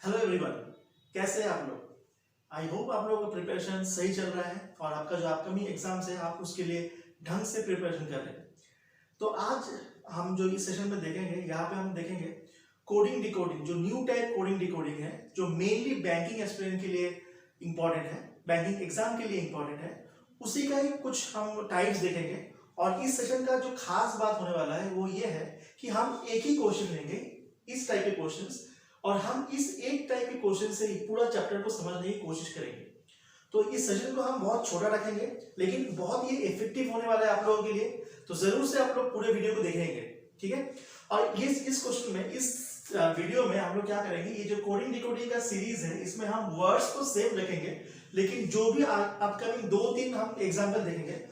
Hello everyone, कैसे हैं आप लोग। आई होप आप लोगों का प्रिपरेशन सही चल रहा है और आपका जो अपकमिंग एग्जाम्स है आप उसके लिए ढंग से प्रिपरेशन कर रहे हैं। तो आज हम जो इस सेशन में देखेंगे, यहाँ पे हम देखेंगे कोडिंग डिकोडिंग, जो न्यू टाइप कोडिंग डिकोडिंग है, जो मेनली बैंकिंग एस्पिरेंट के लिए इंपॉर्टेंट है, बैंकिंग एग्जाम के लिए इंपॉर्टेंट है। उसी का ही कुछ हम टाइप्स देखेंगे। और इस सेशन का जो खास बात होने वाला है वो ये है कि हम एक ही क्वेश्चन लेंगे, इस टाइप के क्वेश्चंस, और हम इस एक टाइप के क्वेश्चन से ही पूरा चैप्टर को समझने की कोशिश करेंगे। तो इस सेशन को हम बहुत छोटा रखेंगे, लेकिन बहुत ये इफेक्टिव होने वाला है आप लोगों के लिए। तो जरूर से आप लोग पूरे वीडियो को देखेंगे, ठीक है। और ये इस क्वेश्चन में, इस वीडियो में हम लोग क्या करेंगे, ये जो कोडिंग डिकोडिंग का सीरीज है इसमें हम वर्ड्स को सेम रखेंगे, लेकिन जो भी अपकमिंग 2-3 हम एग्जाम्पल देखेंगे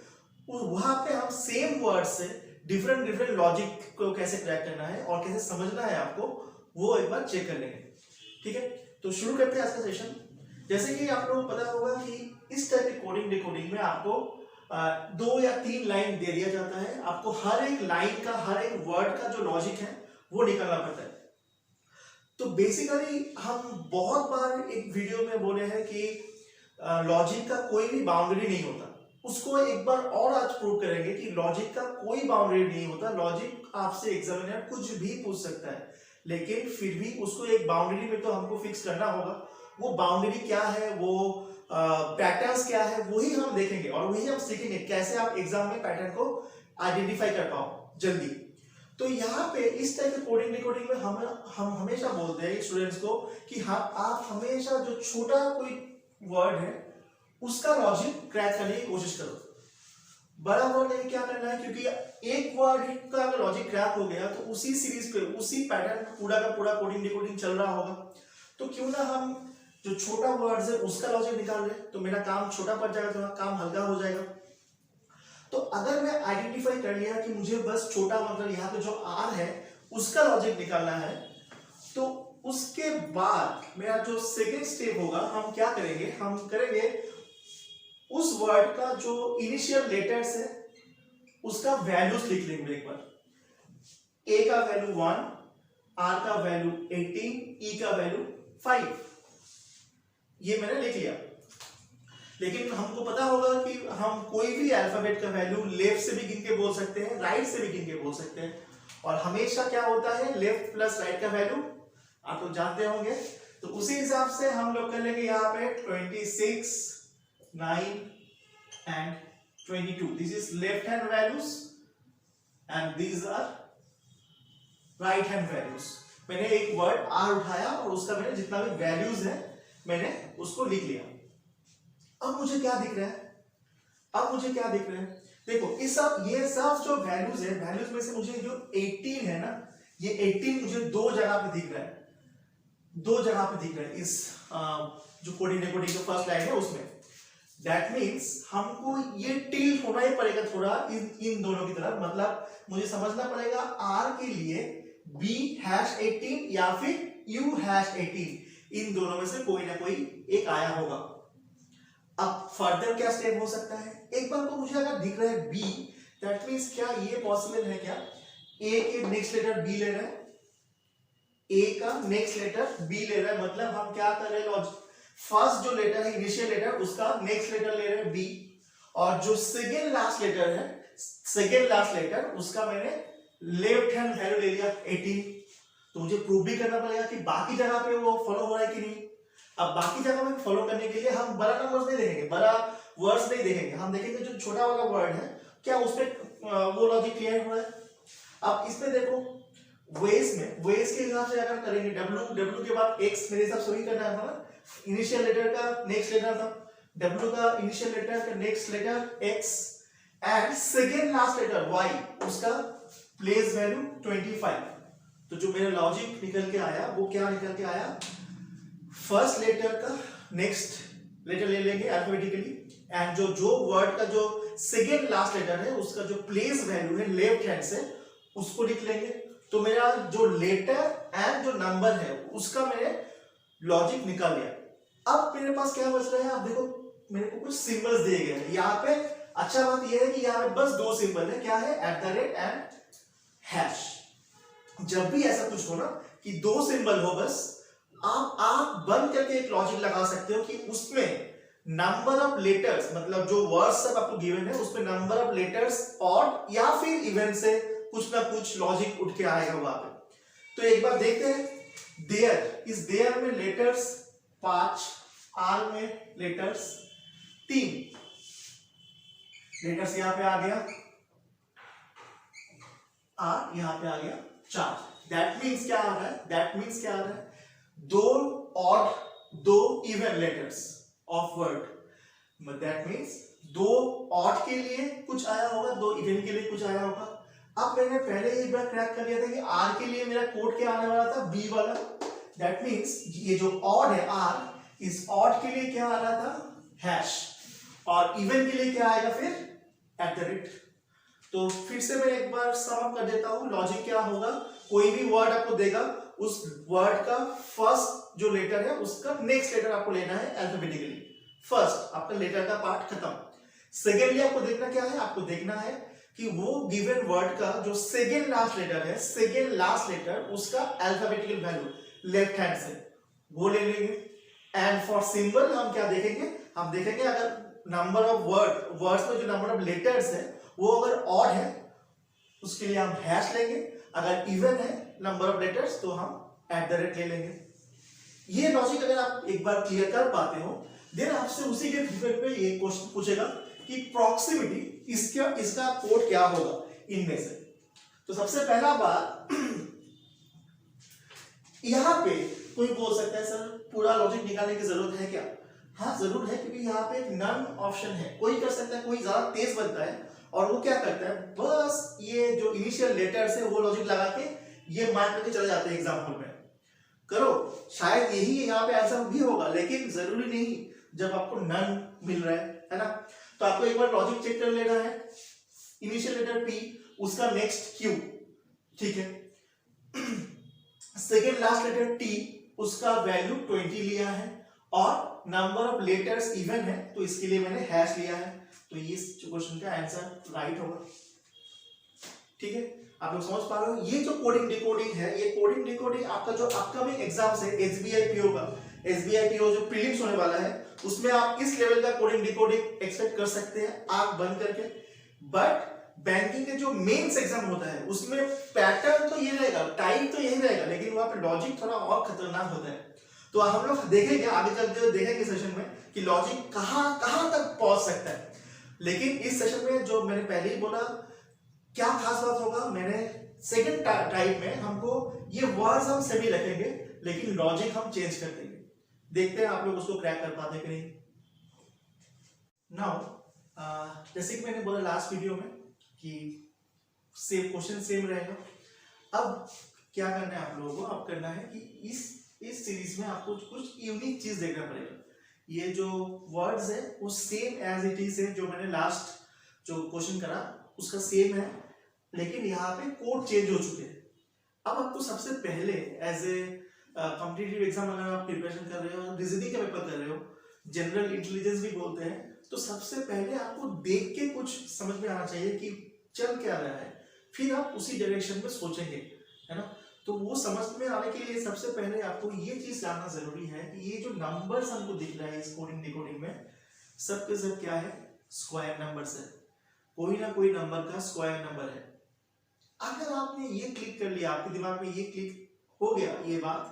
वहां पे हम सेम वर्ड से डिफरेंट लॉजिक को कैसे क्रैक करना है और कैसे समझना है आपको, वो एक बार चेक कर लेंगे, ठीक है। तो शुरू करते हैं आज का सेशन। जैसे कि आप लोगों को पता होगा कि इस टाइप के कोडिंग डिकोडिंग में आपको 2 या 3 लाइन दे दिया जाता है। आपको हर एक लाइन का, हर एक वर्ड का जो लॉजिक है वो निकालना पड़ता है। तो बेसिकली हम बहुत बार एक वीडियो में बोले हैं कि लॉजिक का कोई भी बाउंड्री नहीं होता। उसको एक बार और आज प्रूव करेंगे कि लॉजिक का कोई बाउंड्री नहीं होता। लॉजिक आपसे एग्जामिनर कुछ भी पूछ सकता है, लेकिन फिर भी उसको एक बाउंड्री में तो हमको फिक्स करना होगा। वो बाउंड्री क्या है, वो पैटर्न्स क्या है, वही हम देखेंगे और वही हम सीखेंगे कैसे आप एग्जाम में पैटर्न को आइडेंटिफाई कर पाओ जल्दी। तो यहाँ पे इस टाइप के कोडिंग डिकोडिंग में हम हमेशा बोलते हैं स्टूडेंट्स को कि हाँ, आप हमेशा जो छोटा कोई वर्ड है उसका लॉजिक क्रैक करने की कोशिश करो। बड़ा वर्ड लेके क्या करना है, क्योंकि एक वर्ड का अगर लॉजिक क्रैक हो गया तो उसी सीरीज पे, उसी पैटर्न पूरा का पूरा कोडिंग डिकोडिंग चल रहा होगा। तो क्यों ना हम जो छोटा वर्ड है उसका लॉजिक निकाल लें, तो मेरा काम छोटा पड़ जाएगा, थोड़ा काम हल्का हो जाएगा। तो अगर मैं आइडेंटिफाई कर लिया कि मुझे बस छोटा मतलब यहाँ पे जो आर है उसका लॉजिक निकालना है, तो उसके बाद मेरा जो सेकेंड स्टेप होगा, हम क्या करेंगे, हम करेंगे उस वर्ड का जो इनिशियल लेटर्स है उसका वैल्यूज लिख लेंगे एक बार। ए का वैल्यू 1, आर का वैल्यू 18, ई का वैल्यू 5। ये मैंने लिख लिया। लेकिन हमको पता होगा कि हम कोई भी अल्फाबेट का वैल्यू लेफ्ट से भी गिन के बोल सकते हैं, राइट से भी गिन के बोल सकते हैं। और हमेशा क्या होता है, लेफ्ट प्लस राइट का वैल्यू आप लोग जानते होंगे। तो उसी हिसाब से हम लोग कर लेंगे यहाँ पे 26, 9 and 22. This is left hand values and these are right hand values. मैंने एक वर्ड आर उठाया और उसका मैंने जितना भी वैल्यूज है मैंने उसको लिख लिया। अब मुझे क्या दिख रहा है, देखो ये सब जो वैल्यूज है, वैल्यूज में से मुझे जो 18 है ना, ये 18 मुझे दो जगह पे दिख रहा है, इस जो कोडिंग डिकोडिंग का फर्स्ट लाइन है उसमें। दैट मीन्स हमको ये टिल्ट होना ही पड़ेगा थोड़ा इन दोनों की तरफ। मतलब मुझे समझना पड़ेगा आर के लिए B#18 या फिर U#18, इन दोनों में से कोई ना कोई एक आया होगा। अब फर्दर क्या स्टेप हो सकता है, एक बार को मुझे अगर दिख रहा है B, दैट मीन्स क्या ये पॉसिबल है क्या, A के नेक्स्ट लेटर B ले रहा है, A का नेक्स्ट लेटर B ले रहा है। मतलब हम क्या कर रहे हैं, फर्स्ट जो लेटर है इनिशियल लेटर उसका नेक्स्ट लेटर ले रहे हैं B, और जो सेकेंड लास्ट लेटर है उसका मैंने लेफ्ट हैंड वैल्यू ले लिया 18। तो मुझे प्रूव भी करना पड़ेगा कि बाकी जगह पे वो फॉलो हो रहा है कि नहीं। अब बाकी जगह में फॉलो करने के लिए हम बड़ा नंबर्स नहीं देखेंगे, बड़ा वर्ड्स नहीं देखेंगे, हम देखेंगे जो छोटा वाला वर्ड है क्या उस पर वो लॉजिक क्लियर हो रहा है। अब इसमें देखो वेस के हिसाब से अगर करेंगे, W के बाद X मेरे हिसाब से वही करना था ना, इनिशियल लेटर का नेक्स्ट लेटर था, W का इनिशियल लेटर का next letter X and second last letter Y, उसका प्लेस वैल्यू 25। तो जो मेरा लॉजिक निकल के आया वो क्या निकल के आया, फर्स्ट लेटर का नेक्स्ट लेटर ले लेंगे अल्फाबेटिकली, एंड जो वर्ड का जो सेकेंड लास्ट लेटर है उसका जो प्लेस वैल्यू है लेफ्ट हैंड से उसको लिख लेंगे। तो मेरा जो लेटर एंड जो नंबर है उसका मैंने लॉजिक निकाल लिया। अब मेरे पास क्या बच रहा है, आप देखो मेरे को कुछ सिंबल्स दिए गए हैं यहाँ पे। अच्छा बात यह है कि यहाँ पे बस 2 सिंबल है, क्या है, @ एंड हैश। जब भी ऐसा कुछ हो ना कि 2 सिंबल हो बस, आप आंख बंद करके एक लॉजिक लगा सकते हो कि उसमें नंबर ऑफ लेटर्स, मतलब जो वर्ड्स सब आपको गिवन है उसमें नंबर ऑफ लेटर्स ऑड या फिर इवन से कुछ ना कुछ लॉजिक उठ के आएगा वहां पे। तो एक बार देखते हैं। देयर, इस देयर में लेटर्स 5, आर में लेटर्स 3, लेटर्स यहां पे आ गया, आर यहां पे आ गया 4। दैट मीन्स क्या आ रहा है, दैट मीन्स क्या आ रहा है, 2 odd 2 even letters of word. That means 2 odd के लिए कुछ आया होगा, 2 इवन के लिए कुछ आया होगा। अब मैंने पहले एक बार क्रैक कर लिया था कि आर के लिए मेरा कोड क्या आने वाला था, बी वाला। दैट मीन्स ये जो ऑड है आर, इस ऑड के लिए क्या आ रहा था, हैश, और इवन के लिए क्या आएगा फिर @ तो फिर से मैं एक बार सम अप कर देता हूं। लॉजिक क्या होगा, कोई भी वर्ड आपको देगा, उस वर्ड का फर्स्ट जो लेटर है उसका नेक्स्ट लेटर आपको लेना है अल्फाबेटिकली। फर्स्ट आपका लेटर का पार्ट खत्म। सेकेंडली आपको देखना क्या है, आपको देखना है कि वो गिवन वर्ड का जो सेकेंड लास्ट लेटर है, सेकेंड लास्ट लेटर उसका अल्फाबेटिकल वैल्यू लेफ्ट हैंड से वो ले लेंगे। एंड फॉर सिंबल हम क्या देखेंगे, हम देखेंगे अगर नंबर ऑफ वर्ड्स में जो नंबर ऑफ लेटर्स है वो अगर ऑड है उसके लिए हम हैश लेंगे, अगर इवन है नंबर ऑफ लेटर्स तो हम @ ले लेंगे। ये लॉजिक अगर आप एक बार क्लियर कर पाते हो, देन आपसे उसी के रिजल्ट पे ये क्वेश्चन पूछेगा कि प्रॉक्सिमिटी इसका कोड क्या होगा इनमें से। तो सबसे पहला बात यहां पे कोई बोल सकता है सर पूरा लॉजिक निकालने की जरूरत है क्या? हाँ जरूर है, क्योंकि यहाँ पे एक नन ऑप्शन है, कोई कर सकता है, कोई ज्यादा तेज बनता है और वो क्या करता है, बस ये जो इनिशियल लेटर्स है वो लॉजिक लगा के ये मान करके चले जाते हैं एग्जाम्पल में। करो, शायद यही यहाँ पे आंसर भी होगा, लेकिन जरूरी नहीं जब आपको नन मिल रहा है ना। तो आपको एक बार लॉजिक चेक कर लेना है। इनिशियल लेटर P, उसका नेक्स्ट Q, ठीक है। सेकेंड लास्ट लेटर T, उसका वैल्यू 20 लिया है और नंबर ऑफ लेटर्स इवन है तो इसके लिए मैंने हैश लिया है। तो ये क्वेश्चन का आंसर राइट होगा, ठीक है। आप लोग समझ पा रहे हो, ये जो कोडिंग डिकोडिंग है, ये कोडिंग डिकोडिंग आपका जो अपकमिंग एग्जाम्स है SBI PO का, SBI PO जो प्रीलिम्स होने वाला है उसमें आप इस लेवल का कोडिंग डिकोडिंग एक्सपेक्ट कर सकते हैं आंख बंद करके। बट बैंकिंग के जो मेंस एग्जाम होता है उसमें पैटर्न तो ये रहेगा, टाइप तो यही रहेगा, लेकिन वहां पे लॉजिक थोड़ा और खतरनाक होता है। तो हम लोग देखेंगे आगे चलते हुए, देखेंगे सेशन में कि लॉजिक कहां कहां तक पहुंच सकता है। लेकिन इस सेशन में जो मैंने पहले ही बोला, क्या खास बात होगा, मैंने सेकंड टाइप में हमको ये वर्ड्स हम सेमी रखेंगे लेकिन लॉजिक हम चेंज कर देंगे। देखते हैं आप लोग उसको क्रैक कर पाते कि नहीं। नाउ जैसे कि मैंने बोला लास्ट वीडियो में कि सेम क्वेश्चन सेम रहेगा। अब क्या करना है आप लोगों को, अब करना है कि इस सीरीज में आपको कुछ यूनिक चीज देखना पड़ेगा। ये जो वर्ड्स है वो सेम एज इट इज है, जो मैंने लास्ट जो क्वेश्चन करा उसका सेम है, लेकिन यहाँ पे कोड चेंज हो चुके हैं। अब आपको सबसे पहले एज ए कॉम्पिटिटिव एग्जाम अगर आप प्रिपरेशन कर रहे हो, रीजनिंग का पेपर कर रहे हो, जनरल इंटेलिजेंस भी बोलते हैं, तो सबसे पहले आपको देख के कुछ समझ में आना चाहिए कि चल क्या रहा है, फिर आप उसी डायरेक्शन में सोचेंगे, है ना। तो वो समझ में आने के लिए सबसे पहले आपको ये चीज जानना जरूरी है कि ये जो नंबर्स हमको दिख रहा है इस कोडिंग डिकोडिंग में, सब के सब क्या है, स्क्वायर नंबर्स है। कोई ना कोई नंबर का स्क्वायर नंबर है। अगर आपने ये क्लिक कर लिया, आपके दिमाग में ये क्लिक हो गया ये बात,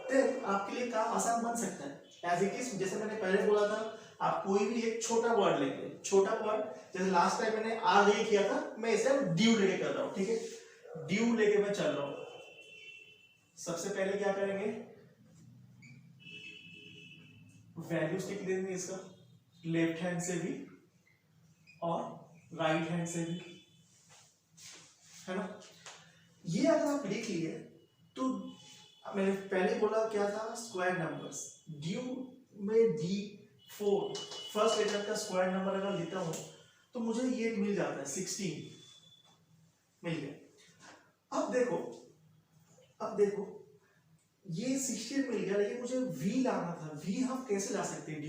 तो आपके लिए काम आसान बन सकता है। एज इट इज, जैसे मैंने पहले बोला था, आप कोई भी एक छोटा वर्ड लेंगे, छोटा वर्ड, जैसे लास्ट टाइम मैंने आर लेके किया था, मैं इसे ड्यू लेके कर रहा हूँ, ठीक है। ड्यू लेके मैं चल रहा हूँ। सबसे पहले क्या करेंगे, वैल्यूज लिख देंगे इसका, लेफ्ट हैंड से भी और राइट हैंड से भी, है ना। ये अगर आप लिख लिए तो मैंने पहले बोला क्या था, स्क्वायर नंबर्स। ड्यू में D4 फर्स्ट लेटर का स्क्वायर नंबर अगर लेता हूं तो मुझे ये मिल जाता है 16 मिल गया। अब देखो ये 16 मिल गया, लेकिन मुझे V लाना था। V हम कैसे ला सकते हैं,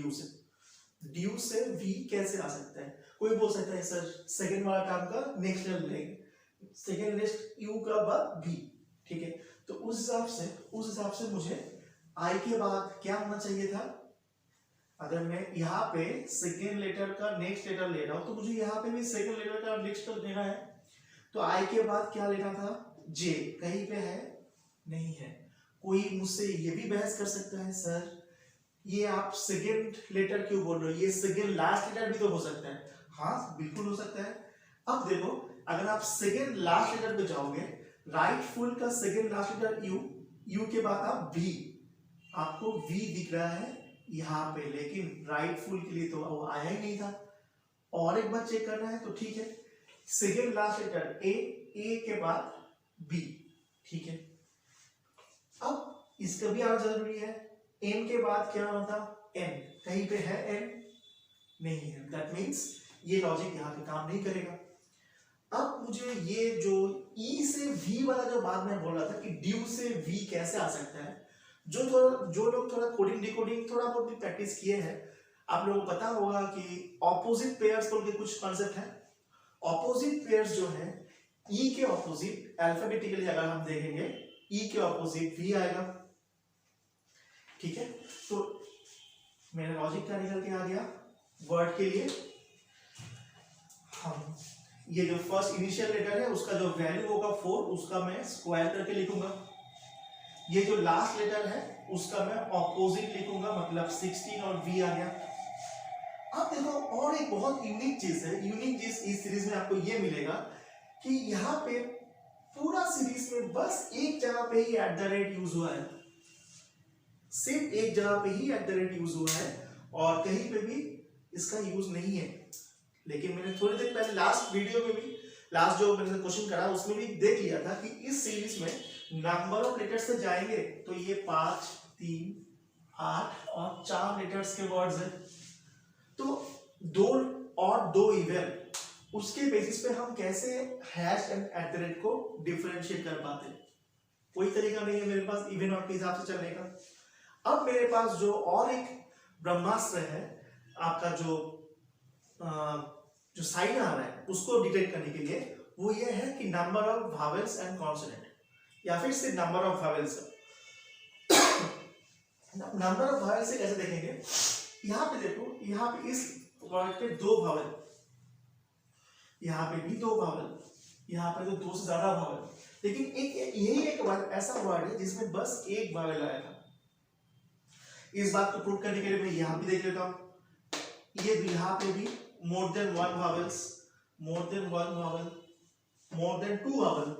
ड्यू से V कैसे आ सकता है। कोई बोल सकता है सर सेकेंड वाला टर्म का नेक्स्ट लेवल लेंगे, सेकेंड लिस्ट U का बाद V, ठीक है। तो उस हिसाब से मुझे आई के बाद क्या होना चाहिए था? अगर मैं यहाँ पे सेकेंड लेटर का नेक्स्ट लेटर ले रहा हूं तो मुझे यहाँ पे भी सेकेंड लेटर का नेक्स्ट लेटर देना है। तो आई के बाद क्या लेना था? जे। कहीं पे है? नहीं है। कोई मुझसे ये भी बहस कर सकता है, सर ये आप सेकेंड लेटर क्यों बोल रहे हो, ये सेकेंड लास्ट लेटर भी तो हो सकता है। हाँ बिल्कुल हो सकता है। अब देखो, अगर आप सेकेंड लास्ट लेटर पे जाओगे, राइट फुल का second last letter U, U के बाद आप वी, आपको वी दिख रहा है यहाँ पे, लेकिन राइट फुल के लिए तो वो आया ही नहीं था। और एक बार चेक करना है तो ठीक है, सेकेंड लास्ट लेटर ए, ए के बाद बी, ठीक है। अब इसका भी आना जरूरी है। एन के बाद क्या होता? एन। कहीं पे है एन? नहीं है। दैट मीन्स ये लॉजिक यहाँ पे काम नहीं करेगा। अब मुझे ये जो ई से वी वाला जो बात मैं बोल रहा था कि ड्यू से वी कैसे आ सकता है, जो लोग थोड़ा कोडिंग डिकोडिंग थोड़ा बहुत भी प्रैक्टिस किए हैं, आप लोगों को पता होगा कि ऑपोजिट पेयर्स बोल के कुछ कॉन्सेप्ट है। ऑपोजिट पेयर्स जो है, ई के ऑपोजिट अल्फाबेटिकली अगर हम देखेंगे, ई के ऑपोजिट वी आएगा, ठीक है। तो मेरा लॉजिक क्या निकल के आ गया? वर्ड के लिए हम ये जो फर्स्ट इनिशियल लेटर है उसका जो वैल्यू होगा 4, उसका मैं स्क्वायर करके लिखूंगा। ये जो लास्ट लेटर है उसका मैं ऑपोजिट लिखूंगा, मतलब 16 और वी आ गया। अब देखो, और एक बहुत यूनिक चीज है, यूनिक चीज इस सीरीज में आपको ये मिलेगा कि यहाँ पे पूरा सीरीज में बस एक जगह पे ही @ यूज हुआ है, सिर्फ एक जगह पे ही @ यूज हुआ है और कहीं पे भी इसका यूज नहीं है। लेकिन मैंने थोड़ी देर पहले लास्ट वीडियो में भी, लास्ट जो मैंने क्वेश्चन करा उसमें भी देख लिया था कि इस सीरीज में नंबर ऑफ लेटर्स से जाएंगे तो ये 5, 3, 8 और 4 लेटर्स के वर्ड्स हैं। तो 2 और 2 इवन, उसके बेसिस पे हम कैसे हैश एंड @ को डिफरेंशिएट कर पाते हैं? कोई तरीका नहीं है मेरे पास इवन और के हिसाब से चलने का। अब मेरे पास जो और एक ब्रह्मास्त्र है, आपका जो साइन आ रहा है उसको डिटेक्ट करने के लिए, वो ये है कि number of vowels and consonant, या फिर सिर्फ नंबर ऑफ वावेल्स का। नंबर ऑफ वावेल्स से कैसे देखेंगे? यहाँ पे देखो, यहाँ पे इस वर्ड पे 2 वावेल, यहाँ पे भी 2 वावेल, यहाँ पे तो 2 से ज्यादा वावेल, लेकिन यही एक वर्ड ऐसा वर्ड है जिसमें बस एक वावेल आया था। इस बात को प्रूव करने के लिए मैं यहाँ भी देख लेता हूँ। ये यहाँ पे भी more than 1 vowels, more than 1 Wavell, more than 2 Wavell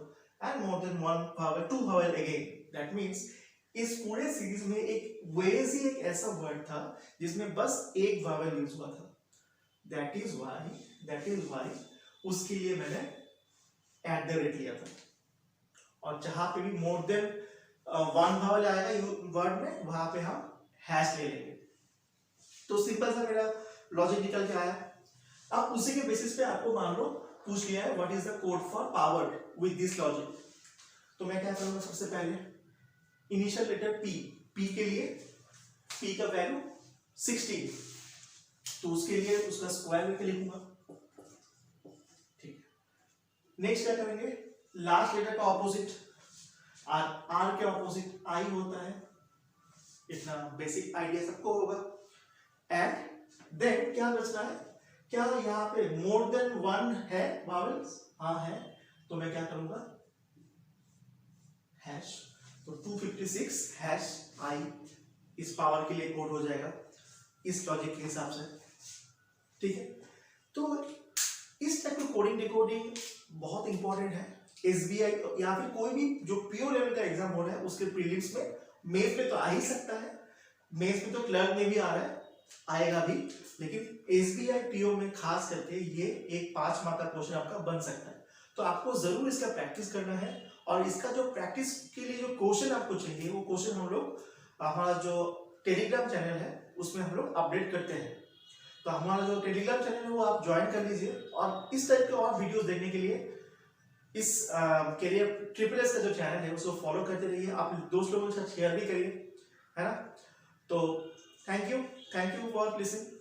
and more than 1 Wavell, 2 Wavell again. That means इस पूरे सीरीज में एक वेज ही एक ऐसा वर्ड था जिसमें बस एक वावेल यूज हुआ था। दैट इज वाई उसके लिए मैंने @ लिया था। और जहां पे भी मोर देन 1 वावेल आएगा वर्ड में, वहां पे हम हैश ले लेंगे। तो सिंपल सा मेरा लॉजिक निकल के आया। अब उसी के बेसिस पे आपको मान लो पूछ लिया है what is the code for power with this logic. तो मैं क्या करूंगा? सबसे पहले इनिशियल लेटर पी, पी के लिए पी का वैल्यू 16, तो उसके लिए उसका स्क्वायर करके लिखूंगा, ठीक है। नेक्स्ट क्या करेंगे? लास्ट लेटर का ऑपोजिट, आर, आर के ऑपोजिट आई होता है, इतना बेसिक आइडिया सबको होगा। एंड देन क्या बचना है? क्या यहाँ पे मोर देन 1 है वावेल्स? हाँ है, तो मैं क्या करूंगा? हैश, तो 256 हैश आई इस पावर के लिए कोड हो जाएगा इस लॉजिक के हिसाब से, ठीक है। तो इस टाइप का कोडिंग डिकोडिंग बहुत इंपॉर्टेंट है। एसबीआई या फिर कोई भी जो पीओ लेवल का एग्जाम हो रहा है उसके प्रीलिम्स में, मेंस में तो आ ही सकता है, मेंस में तो क्लर्क में भी आ रहा है, आएगा भी, लेकिन एसबीआई पीओ में खास करके ये एक 5 मार्क का क्वेश्चन आपका बन सकता है। तो आपको जरूर इसका प्रैक्टिस करना है, और इसका जो प्रैक्टिस के लिए जो क्वेश्चन आपको चाहिए वो क्वेश्चन हम लोग हमारा जो टेलीग्राम चैनल है उसमें हम लोग अपडेट करते हैं। तो हमारा जो टेलीग्राम चैनल है वो आप ज्वाइन कर लीजिए, और इस टाइप के और वीडियोस देखने के लिए इस कैरियर ट्रिपल एस का जो चैनल है उसको फॉलो करते रहिए। आप दोस्त लोगों के साथ शेयर भी करिए, है ना। तो थैंक यू फॉर लिसनिंग।